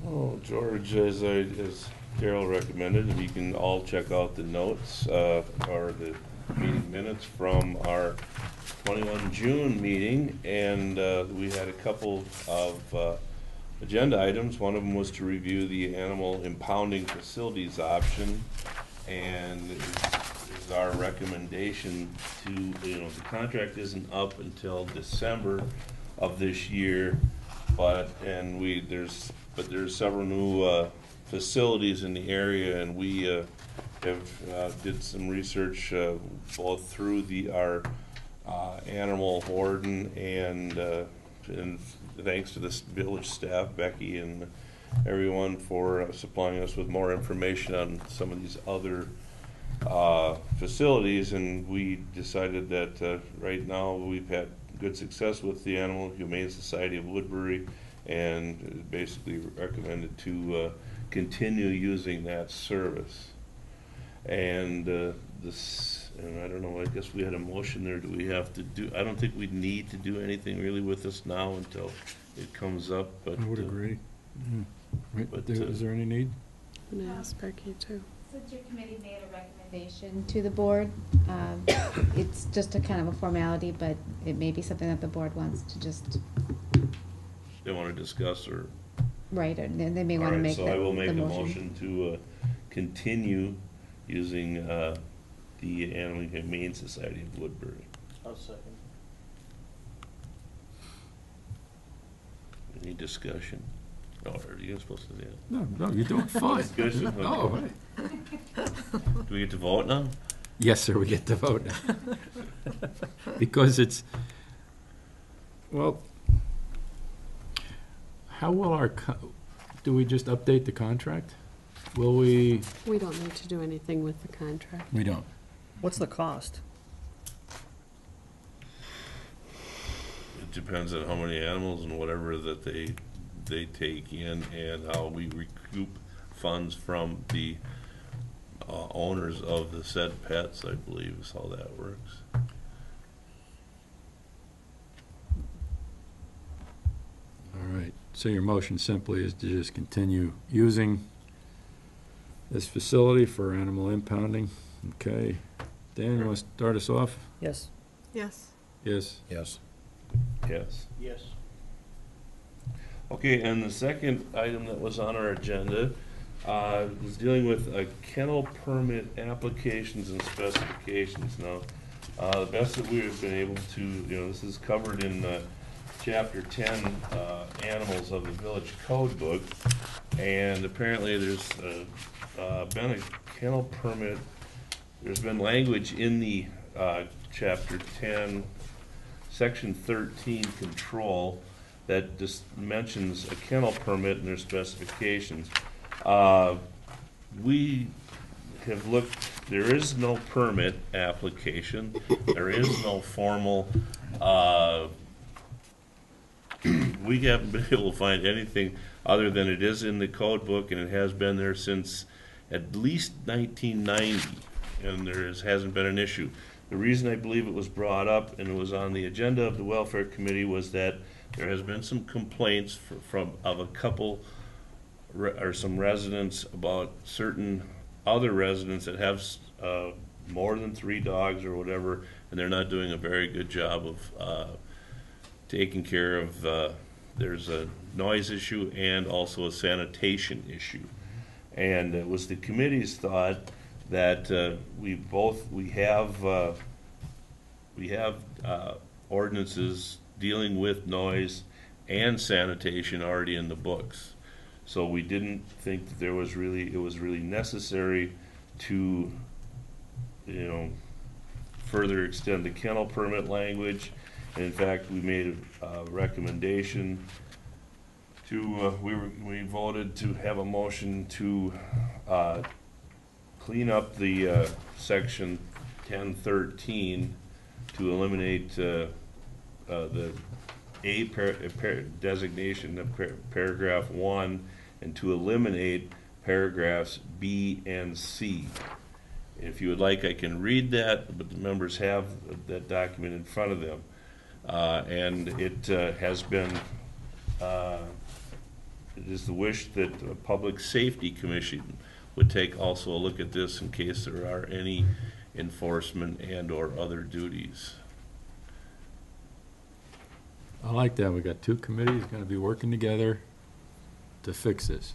E: Oh, George, as Daryl recommended, we can all check out the notes, or the meeting minutes from our 21 June meeting, and we had a couple of agenda items. One of them was to review the animal impounding facilities option, and is our recommendation to, the contract isn't up until December of this year, but there's several new facilities in the area, and we have did some research both through our animal warden and thanks to this village staff, Becky and everyone, for supplying us with more information on some of these other facilities, and we decided that right now we've had good success with the Animal Humane Society of Woodbury, and basically recommended to continue using that service. And and I don't know, I guess we had a motion there. Do we have to do, I don't think we need to do anything really with this now until it comes up, but.
A: I would agree. Wait,
E: but,
A: is there any need?
K: I'm going to ask Becky too.
B: Since your committee made a recommendation to the board, it's just a kind of a formality, but it may be something that the board wants to just
E: They want to discuss or?
B: write, and then they may want to
E: All right,
B: make
E: so I will make
B: the
E: a
B: motion.
E: motion to continue using the Animal Humane Society of Woodbury.
L: I'll second.
E: Any discussion? Oh, are you supposed to do that?
A: No, you're doing fine.
E: Discussion?
A: Oh,
E: Okay.
A: hey.
E: Do we get to vote now?
A: Yes, sir, we get to vote now. Because it's, well, how will do we just update the contract? Will we?
K: We don't need to do anything with the contract.
A: We don't.
F: What's the cost?
E: It depends on how many animals and whatever that they take in, and how we recoup funds from the owners of the said pets, I believe is how that works.
A: All right, so your motion simply is to just continue using this facility for animal impounding. Okay. Dan, you want to start us off?
F: Yes.
D: Yes.
A: Yes.
H: Yes.
E: Yes.
L: Yes.
E: Okay, and the second item that was on our agenda was dealing with kennel permit applications and specifications. Now, the best that we have been able to, this is covered in Chapter 10, Animals of the Village Code Book, and apparently there's been a kennel permit. There's been language in the Chapter 10, Section 13, Control, that just mentions a kennel permit and their specifications. We have looked, there is no permit application, there is no formal, we haven't been able to find anything other than it is in the code book, and it has been there since at least 1990, and hasn't been an issue. The reason I believe it was brought up and it was on the agenda of the Welfare Committee was that there has been some complaints of a couple or some residents about certain other residents that have more than 3 dogs or whatever, and they're not doing a very good job of taking care of, there's a noise issue and also a sanitation issue. And it was the committee's thought that we have ordinances dealing with noise and sanitation already in the books. So we didn't think that it was really necessary to, further extend the kennel permit language. And in fact, we made a recommendation to, we voted to have a motion to clean up the section 1013 to eliminate the designation of paragraph 1 and to eliminate paragraphs B and C. If you would like, I can read that, but the members have that document in front of them. And it has been, it is the wish that the Public Safety Commission would take also a look at this in case there are any enforcement and or other duties.
A: I like that. We got 2 committees going to be working together to fix this.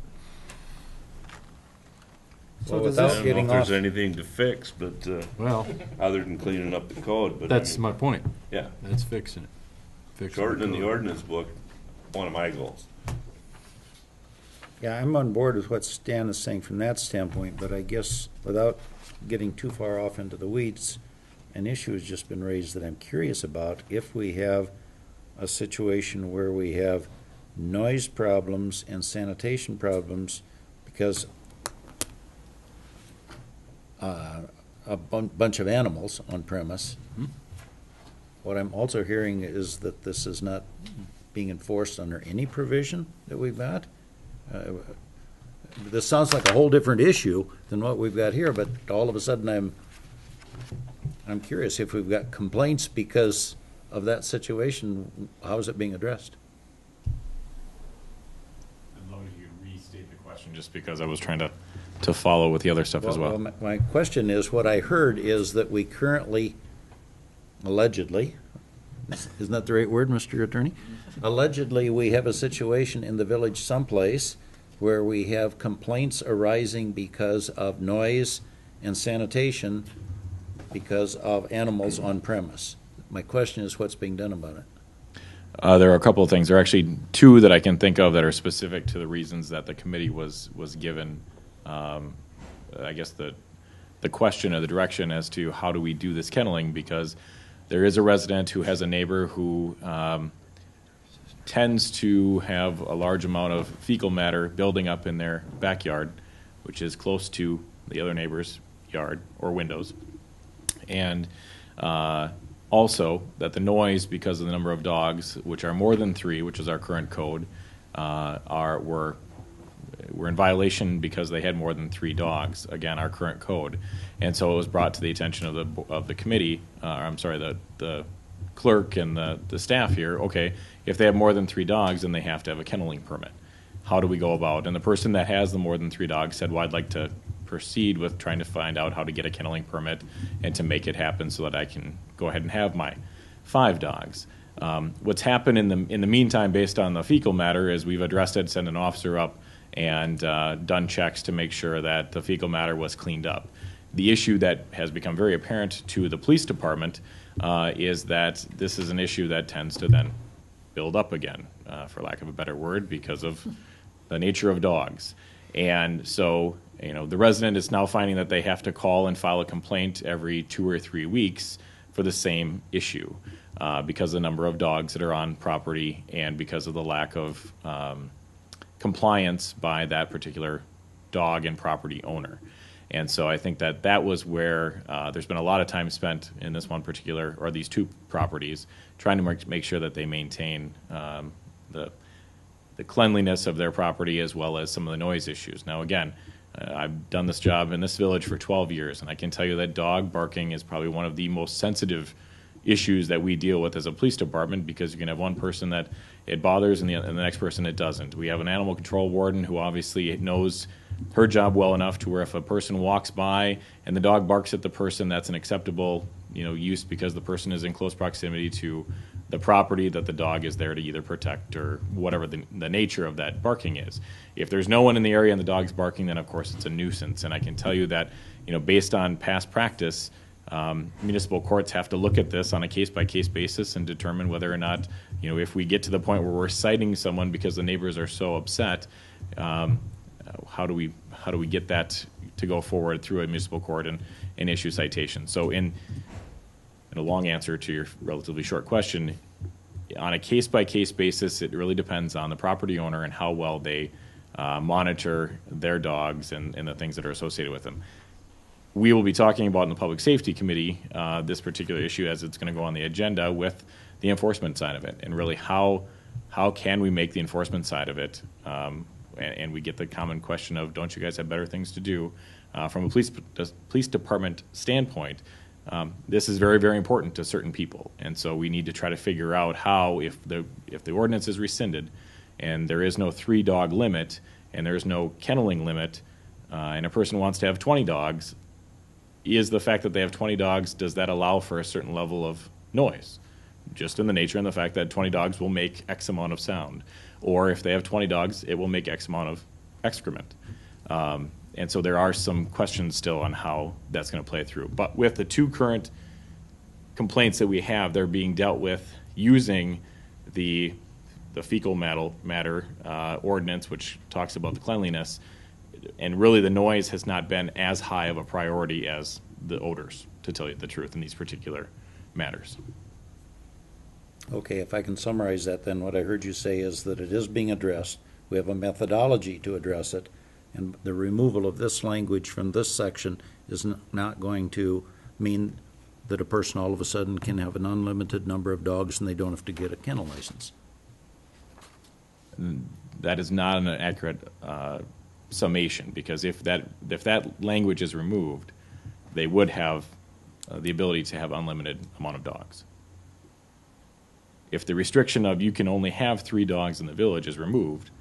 H: So
E: I
H: without
E: don't know
H: getting
E: if there's
H: off,
E: anything to fix, but
A: Well,
E: other than cleaning up the code. But
A: that's
E: I mean,
A: my point.
E: yeah,
A: That's fixing it. Fixing
E: shortening the
A: code.
E: ordinance book, one of my goals.
H: yeah, I'm on board with what Stan is saying from that standpoint, but I guess without getting too far off into the weeds, an issue has just been raised that I'm curious about. If we have a situation where we have noise problems and sanitation problems because a bunch of animals on premise.
A: Hmm.
H: What I'm also hearing is that this is not being enforced under any provision that we've got. This sounds like a whole different issue than what we've got here, but all of a sudden I'm curious if we've got complaints because of that situation, how is it being addressed?
G: As long as you restate the question, just because I was trying to follow with the other stuff as well.
H: My question is, what I heard is that we currently, allegedly, isn't that the right word, Mr. Attorney? Allegedly, we have a situation in the village someplace where we have complaints arising because of noise and sanitation because of animals on premise. My question is, what's being done about it?
G: There are a couple of things. There are actually 2 that I can think of that are specific to the reasons that the committee was given. I guess the question or the direction as to how do we do this kenneling, because there is a resident who has a neighbor who tends to have a large amount of fecal matter building up in their backyard, which is close to the other neighbor's yard or windows. And also that the noise, because of the number of dogs, which are more than 3, which is our current code, were in violation because they had more than 3 dogs, again, our current code. And so it was brought to the attention of the committee, the clerk and the staff here, okay, if they have more than 3 dogs, then they have to have a kenneling permit. How do we go about? And the person that has the more than 3 dogs said, well, I'd like to proceed with trying to find out how to get a kenneling permit and to make it happen so that I can go ahead and have my 5 dogs. What's happened in the meantime, based on the fecal matter, is we've addressed it, sent an officer up, and done checks to make sure that the fecal matter was cleaned up. The issue that has become very apparent to the police department is that this is an issue that tends to then build up again, for lack of a better word, because of the nature of dogs. And so, the resident is now finding that they have to call and file a complaint every 2 or 3 weeks for the same issue because of the number of dogs that are on property and because of the lack of compliance by that particular dog and property owner. And so I think that was where there's been a lot of time spent in this one particular, or these 2 properties, trying to make sure that they maintain the cleanliness of their property as well as some of the noise issues. Now, again, I've done this job in this village for 12 years, and I can tell you that dog barking is probably one of the most sensitive issues that we deal with as a police department, because you can have one person that it bothers and the next person it doesn't. We have an animal control warden who obviously knows her job well enough to where if a person walks by and the dog barks at the person, that's an acceptable, use, because the person is in close proximity to the property that the dog is there to either protect or whatever the nature of that barking is. If there's no one in the area and the dog's barking, then of course it's a nuisance. And I can tell you that, based on past practice, municipal courts have to look at this on a case-by-case basis and determine whether or not, if we get to the point where we're citing someone because the neighbors are so upset, how do we get that to go forward through a municipal court and issue citations? So in a long answer to your relatively short question, on a case-by-case basis, it really depends on the property owner and how well they monitor their dogs and the things that are associated with them. We will be talking about in the Public Safety Committee this particular issue as it's going to go on the agenda with the enforcement side of it, and really how can we make the enforcement side of it, and we get the common question of, don't you guys have better things to do? From a police department standpoint, this is very, very important to certain people, and so we need to try to figure out how, if the ordinance is rescinded and there is no 3-dog limit and there is no kenneling limit, and a person wants to have 20 dogs, is the fact that they have 20 dogs, does that allow for a certain level of noise? Just in the nature and the fact that 20 dogs will make X amount of sound. Or if they have 20 dogs, it will make X amount of excrement. And so there are some questions still on how that's going to play through. But with the 2 current complaints that we have, they're being dealt with using the fecal matter ordinance, which talks about the cleanliness. And really the noise has not been as high of a priority as the odors, to tell you the truth, in these particular matters.
H: Okay, if I can summarize that, then what I heard you say is that it is being addressed. We have a methodology to address it, and the removal of this language from this section is not going to mean that a person all of a sudden can have an unlimited number of dogs and they don't have to get a kennel license.
G: That is not an accurate summation, because if that language is removed, they would have the ability to have unlimited amount of dogs. If the restriction of you can only have 3 dogs in the village is removed,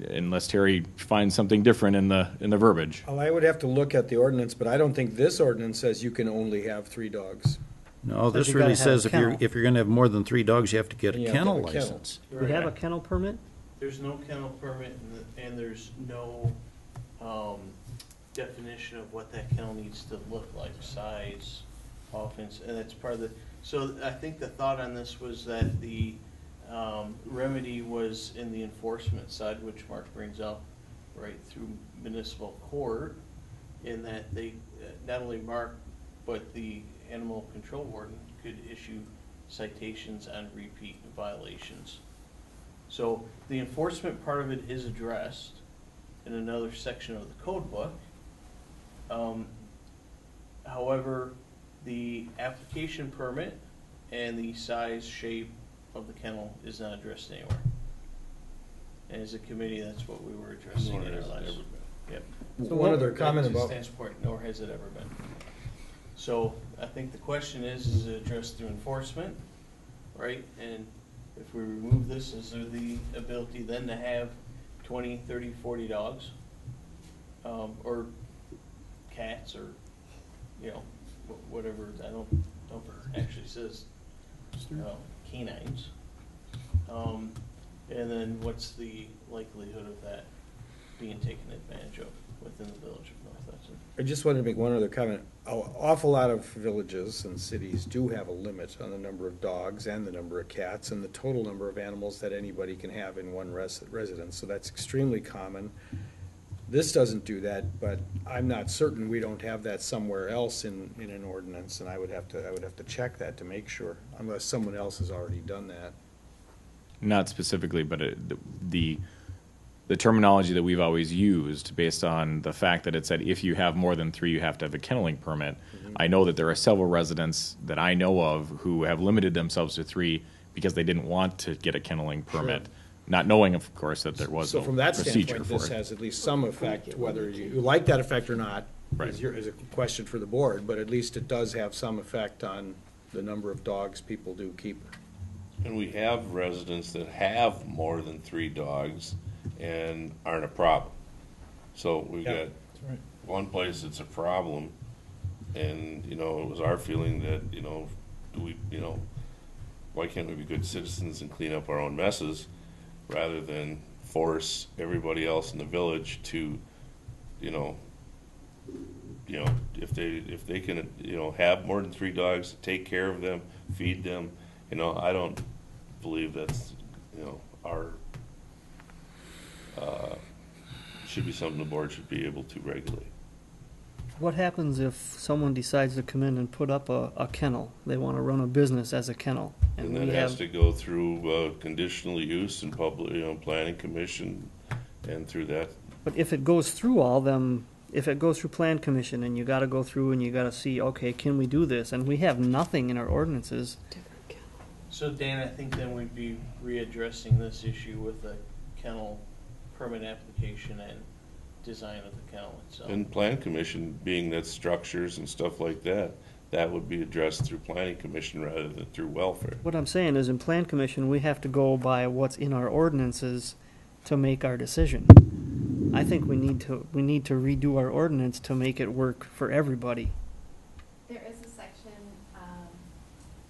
G: unless Terry finds something different in the verbiage.
I: Well, I would have to look at the ordinance, but I don't think this ordinance says you can only have 3 dogs.
H: No,
F: Says
H: this
F: you
H: really
F: gotta have
H: says
F: a kennel.
H: if you're going to have more than 3 dogs, you have to get
I: And
H: a
I: you have to
H: kennel
I: have a kennel.
H: license.
F: Do we have a kennel permit?
L: There's no kennel permit and there's no definition of what that kennel needs to look like, size, offense, and that's part of the, so I think the thought on this was that the remedy was in the enforcement side, which Mark brings up, right, through municipal court, in that they, not only Mark, but the animal control warden could issue citations on repeat violations. So the enforcement part of it is addressed in another section of the code book. However, the application permit and the size, shape of the kennel is not addressed anywhere. And as a committee, that's what we were addressing in our last. Yep.
I: So one other comment about.
L: To Stan's point, nor has it ever been. So I think the question is it addressed through enforcement, right? And if we remove this, is there the ability then to have 20, 30, 40 dogs? Or cats, or, whatever, I don't know if it actually says canines. And then what's the likelihood of that being taken advantage of within the village of North Hudson?
I: I just wanted to make one other comment. An awful lot of villages and cities do have a limit on the number of dogs and the number of cats and the total number of animals that anybody can have in one residence, so that's extremely common. This doesn't do that, but I'm not certain we don't have that somewhere else in an ordinance, and I would have to check that to make sure, unless someone else has already done that.
G: Not specifically, but the terminology that we've always used, based on the fact that it said if you have more than 3, you have to have a kenneling permit. Mm-hmm. I know that there are several residents that I know of who have limited themselves to 3 because they didn't want to get a kenneling permit. not knowing, of course, that there was
I: So
G: no
I: from that
G: procedure
I: standpoint,
G: for
I: this
G: it.
I: has at least some effect, whether you like that effect or not,
G: Right.
I: is a question for the board, but at least it does have some effect on the number of dogs people do keep.
E: And we have residents that have more than 3 dogs and aren't a problem. So we've
I: Yeah,
E: got one place that's a problem, and, you know, it was our feeling that, you know, why can't we be good citizens and clean up our own messes rather than force everybody else in the village to, you know, if they can, you know, have more than 3 dogs, take care of them, feed them, you know, I don't believe that's, you know, should be something the board should be able to regulate.
F: What happens if someone decides to come in and put up a kennel? They want to run a business as a kennel.
E: And
F: we
E: that has
F: have-
E: to go through conditional use and public, you know, planning commission and through that.
F: But if it goes through all them, if it goes through plan commission and you gotta go through and you gotta see, okay, can we do this? And we have nothing in our ordinances.
L: So Dan, I think then we'd be readdressing this issue with a kennel permit application and design of the kennel itself.
E: And plan commission, being that structures and stuff like that, that would be addressed through planning commission rather than through welfare.
F: What I'm saying is in plan commission, we have to go by what's in our ordinances to make our decision. I think we need to redo our ordinance to make it work for everybody.
B: There is a section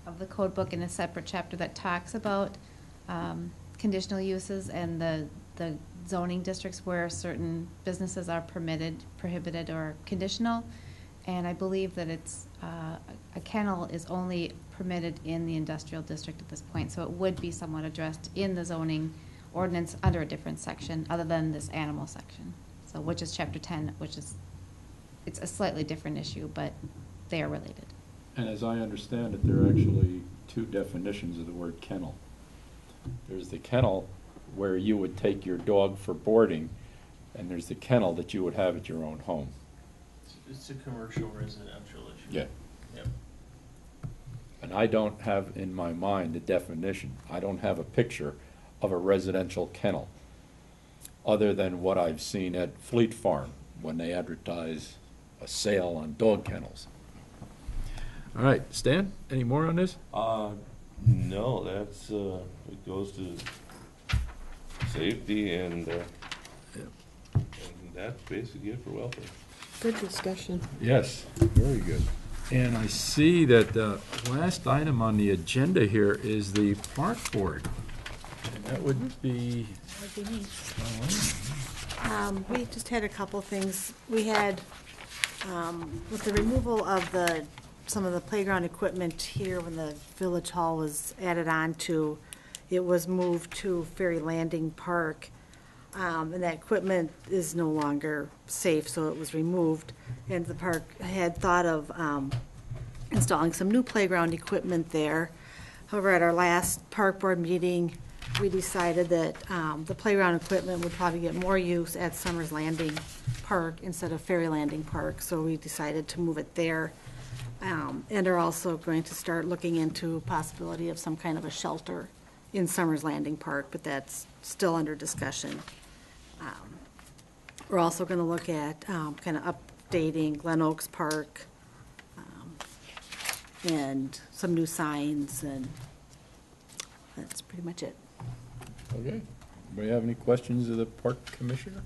B: of the code book in a separate chapter that talks about conditional uses and the zoning districts where certain businesses are permitted, prohibited, or conditional. And I believe that it's, a kennel is only permitted in the industrial district at this point, so it would be somewhat addressed in the zoning ordinance under a different section, other than this animal section. So, which is chapter 10, which is, it's a slightly different issue, but they are related.
A: And as I understand it, there are actually 2 definitions of the word kennel. There's the kennel where you would take your dog for boarding, and there's the kennel that you would have at your own home.
L: It's a commercial residential issue.
A: Yeah.
L: Yep.
A: And I don't have in my mind the definition. I don't have a picture of a residential kennel, other than what I've seen at Fleet Farm when they advertise a sale on dog kennels. All right, Stan, any more on this?
E: No, that's, it goes to safety and that's basically it for welfare.
K: Good discussion.
A: Yes, very good. And I see that the last item on the agenda here is the park board. And that would be,
D: We just had a couple things. We had, with the removal of some of the playground equipment here, when the village hall was added on to, it was moved to Ferry Landing Park. And that equipment is no longer safe, so it was removed. And the park had thought of installing some new playground equipment there. However, at our last park board meeting, we decided that the playground equipment would probably get more use at Summers Landing Park instead of Ferry Landing Park, so we decided to move it there. And are also going to start looking into possibility of some kind of a shelter in Summers Landing Park, but that's still under discussion. We're also going to look at kind of updating Glen Oaks Park and some new signs, and that's pretty much it.
A: okay. Anybody have any questions of the park commissioner?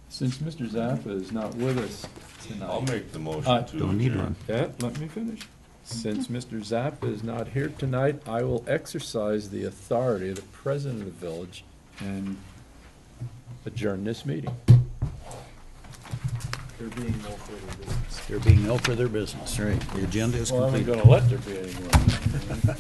A: Since Mr. Zappa is not with us tonight.
E: I'll make the motion to
H: Don't need
E: adjourn.
H: one.
A: Yeah, let me finish. Since Mr. Zappa is not here tonight, I will exercise the authority of the president of the village and adjourn this meeting.
I: There being no further business.
H: There being no further business, right? The agenda is
A: Well, I'm
H: complete.
A: gonna let there be any more.